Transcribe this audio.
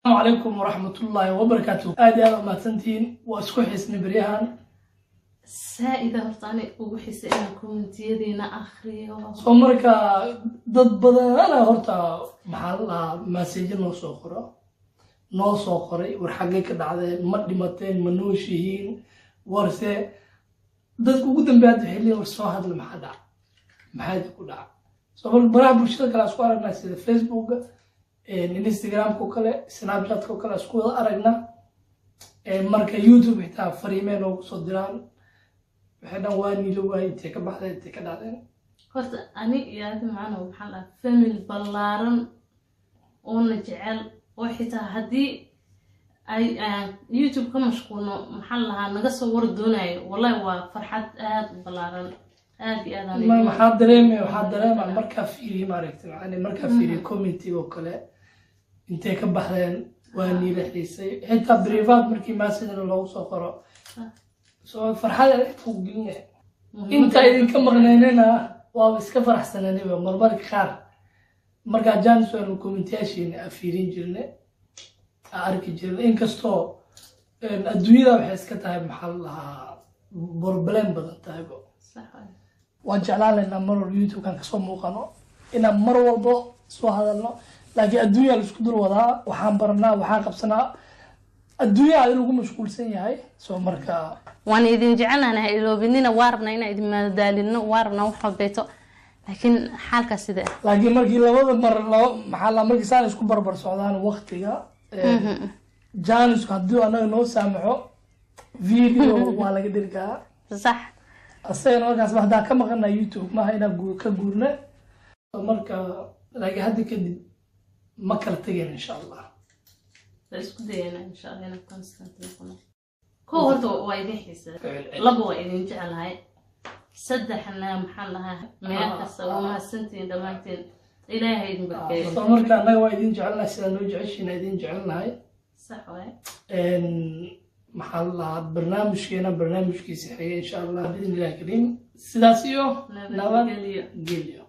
السلام عليكم ورحمة الله وبركاته. آدي هذا ما تنتين وأسكح اسمي بريهان. سائدة هرتاني وحس إنكم تيدينا آخري. صمرك ضد بدن أنا هرتا محل مسجد نو سوقري ورحقك بعد مقدمتين منوشين ورثة ضد قدام بعد حلي ورثوا هذا المحل محل كلها. صبر برا بوشة كلا سكوار الناس في فيسبوك الانستغرام كوكله سناب شات كوكله اسكو aragna marka youtube xitaa fariimeen oo soo diraan waxaan waani loo waayay ka baxday ka dhacday horta ani yaadi macna waxaan la family ballaaran oo jecel oo xitaa hadii ay youtube ka mashquulno maxal laha naga soo war doonayo wallahi waa farxad aad u ballaaran aad iyo aad ma waxaa dareemay marka fiiri maaragtay yani marka fiiri community oo kale intee ka baxdeen waani la xiisay xitaa privat markii message loo soo qoro soo farxada ku gelinay inta idin ka maqnaynayna waa iska faraxsanaanay marmarka qaar marka jaan soo communication afiirin jirnay arki jirnay inkastoo adduunyada waxay iska tahay maxal laha problem badan tahay waan jeclaan lahaynaa mar walba youtube kan kasoo muuqano inaan mar walba soo hadalno laakiin adduunya la isku dul wadaa waxaan baranaa waxaan qabsanaa adduunya aad lagu mashquulsan yahay soo marka waan idin jecelnahay iloobinina waarna ina idin madaalino waarna wax walbeeto laakiin xaalka sida laakiin markii labada mar maxaa la markii saan isku barbar socdaan waqtiga jaanis hadii anaga noo saamaxo video waa laga dhirgaa sax asayna markaas hadda ka maqnaa youtube ma hayna ka guurna marka laakiin hadda kadib ما كرتين إن شاء الله. بس كدينا إن شاء الله نكون سنتين كورتو وايدين حس لبوا وايدين جعل هاي سدحنا محلها ما كسروا ما سنتين دمانتين إلهي يدين بالكيف. صمر كان لا وايدين جعلنا سنة وجعش نايدين جعلنا هاي. صح واي. إن محلها برنامج كنا برنامج كيسي إن شاء الله بإذن الله الكريم. سداسيو. نبى جيليو.